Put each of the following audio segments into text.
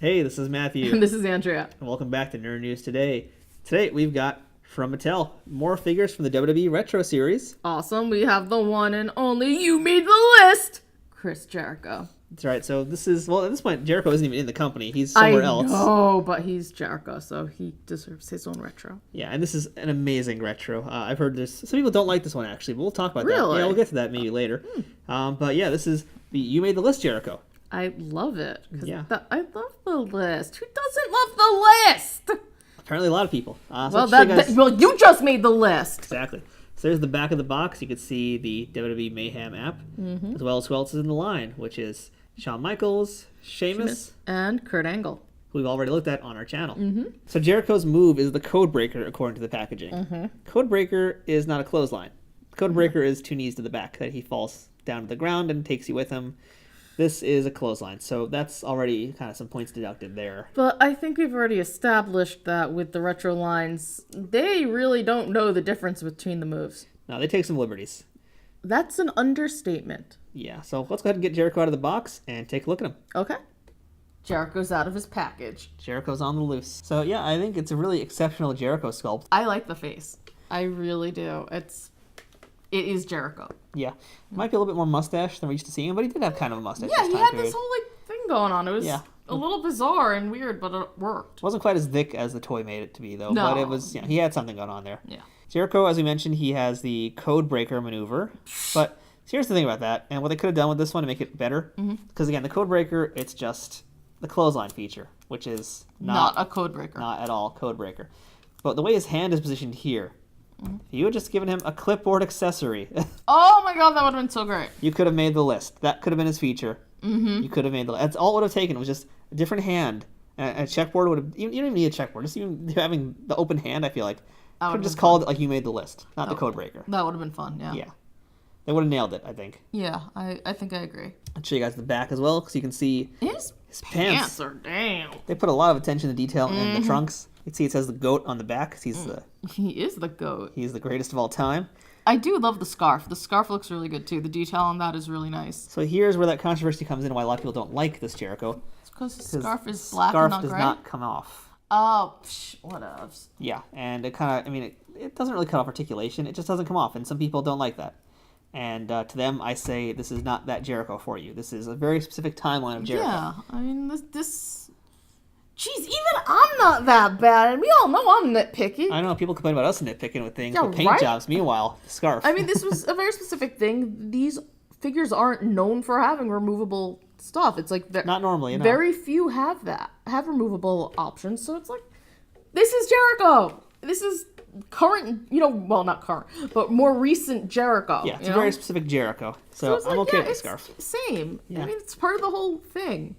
Hey, this is Matthew. And this is Andrea. And welcome back to Nerd News Today. Today we've got, from Mattel, more figures from the WWE Retro Series. Awesome. We have the one and only You Made the List, Chris Jericho. That's right. So this is, well, at this point, Jericho isn't even in the company. He's somewhere else. Oh, but he's Jericho, so he deserves his own retro. Yeah, and this is an amazing retro. I've heard there's some people don't like this one, actually, but we'll talk about that. Really? Yeah, we'll get to that maybe later. But yeah, this is the You Made the List Jericho. I love it. Yeah. I love the list. Who doesn't love the list? Apparently a lot of people. Well, you just made the list. Exactly. So there's the back of the box. You can see the WWE Mayhem app, as well as who else is in the line, which is Shawn Michaels, Sheamus, and Kurt Angle, who we've already looked at on our channel. So Jericho's Move is the code breaker according to the packaging. Code breaker is not a clothesline. Code breaker is 2 knees to the back that he falls down to the ground and takes you with him. This is a clothesline, so that's already kind of some points deducted there. But I think we've already established that with the retro lines, they really don't know the difference between the moves. No, they take some liberties. That's an understatement. Yeah, so let's go ahead and get Jericho out of the box and take a look at him. Okay. Jericho's out of his package. Jericho's on the loose. So yeah, I think it's a really exceptional Jericho sculpt. I like the face. I really do. It is Jericho. Yeah. Might be a little bit more mustache than we're used to seeing, but he did have kind of a mustache. Yeah, this he time had period. this whole thing going on. It was a little bizarre and weird, but it worked. It wasn't quite as thick as the toy made it to be, though. No. But it was, he had something going on there. Yeah. Jericho, as we mentioned, he has the code breaker maneuver. But here's the thing about that, and what they could have done with this one to make it better, because again, the code breaker, it's just the clothesline feature, which is not a code breaker. Not at all code breaker. But the way his hand is positioned here, if you had just given him a clipboard accessory, Oh my god, that would have been so great. you could have made the list. That could have been his feature. You could have made the list. That's all it would have taken. It was just a different hand. A checkboard would have... You don't even need a checkboard. Just even having the open hand, I feel like. Could have just called it like You Made the List, not the code breaker. That would have been fun, yeah. Yeah. They would have nailed it, I think. Yeah, I think I agree. I'll show you guys the back as well, because you can see His pants. are damn. They put a lot of attention to detail in the trunks. You can see it says the GOAT on the back, because He is the GOAT. he's the greatest of all time. I do love the scarf. The scarf looks really good, too. The detail on that is really nice. So here's where that controversy comes in, why a lot of people don't like this Jericho. It's because the scarf is black Scarf and not does gray. not come off. Oh, whatevs. Yeah, and it kind of, it doesn't really cut off articulation. It just doesn't come off, and some people don't like that. And to them, I say this is not that Jericho for you. This is a very specific timeline of Jericho. Yeah, this... Jeez, even I'm not that bad, and we all know I'm nitpicky. I know, people complain about us nitpicking with things, Yeah, but paint right? jobs, meanwhile, the scarf. This was a very specific thing. These figures aren't known for having removable stuff. It's like... Not normally, Very few have removable options, so it's like... This is Jericho! This is current, well, not current, but more recent Jericho. Yeah, it's a very specific Jericho. So it's I'm like, okay yeah, with the scarf. Same. Yeah. It's part of the whole thing.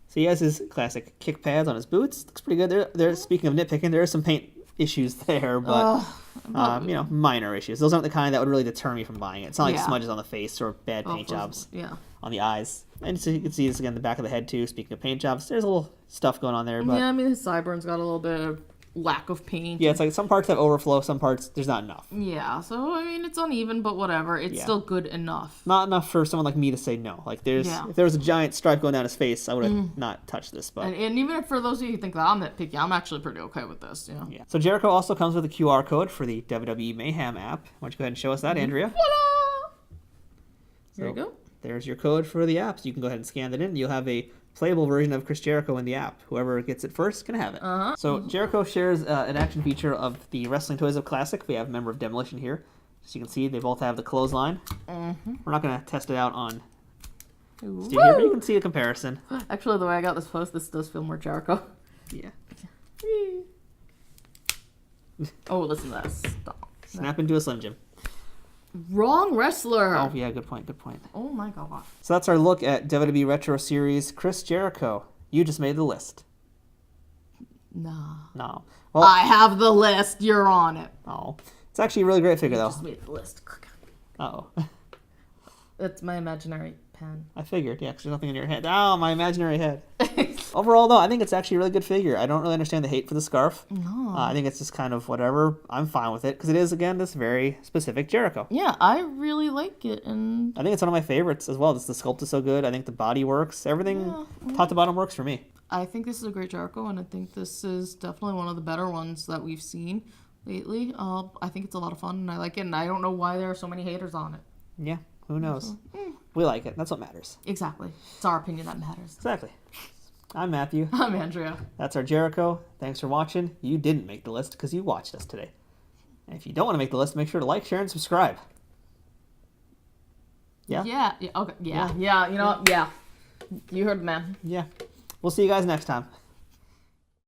So he has his classic kick pads on his boots. Looks pretty good. There. Speaking of nitpicking, there are some paint issues there, but minor issues. Those aren't the kind that would really deter me from buying it. It's not like smudges on the face or bad paint jobs on the eyes. And so you can see this again, the back of the head too. Speaking of paint jobs, there's a little stuff going on there. But Yeah, his sideburns got a little bit of lack of paint. yeah, it's like some parts have overflow, some parts there's not enough. Yeah, so it's uneven, but whatever. It's still good enough. Not enough for someone like me to say no. Like if there was a giant stripe going down his face, I would have not touched this. But And even for those of you who think that I'm nitpicky, I'm actually pretty okay with this. Yeah. So Jericho also comes with a QR code for the WWE Mayhem app. Why don't you go ahead and show us that, Andrea? Voila! There you go. There's your code for the app. So you can go ahead and scan that in. You'll have a playable version of Chris Jericho in the app. Whoever gets it first can have it. So Jericho shares an action feature of the Wrestling Toys of Classic. We have Member of Demolition here. As you can see, they both have the clothesline. We're not going to test it out on Steve here, but you can see a comparison. Actually, the way I got this post, this does feel more Jericho. Yeah. Oh, listen to that. Stop. Snap into a Slim Jim. Wrong wrestler. Oh, yeah, good point. Oh my god. So that's our look at WWE Retro Series Chris Jericho. You just made the list. No. No. Well, I have the list. You're on it. oh. It's actually a really great figure, though. Just made the list. Uh-oh. That's my imaginary pen. I figured, yeah, because there's nothing in your head. Oh, my imaginary head. Overall, though, I think it's actually a really good figure. I don't really understand the hate for the scarf. No. I think it's just kind of whatever. I'm fine with it, because it is, again, this very specific Jericho. Yeah, I really like it, and I think it's one of my favorites as well. The sculpt is so good. I think the body works. Everything top to bottom works for me. I think this is a great Jericho, and I think this is definitely one of the better ones that we've seen lately. I think it's a lot of fun, and I like it, and I don't know why there are so many haters on it. Yeah, who knows? We like it. That's what matters. Exactly. It's our opinion that matters. Exactly. I'm Matthew. I'm Andrea. That's our Jericho. Thanks for watching. You didn't make the list because you watched us today. And if you don't want to make the list, make sure to like, share, and subscribe. Yeah? Yeah. Okay. Yeah. You know what? Yeah. You heard the man. Yeah. We'll see you guys next time.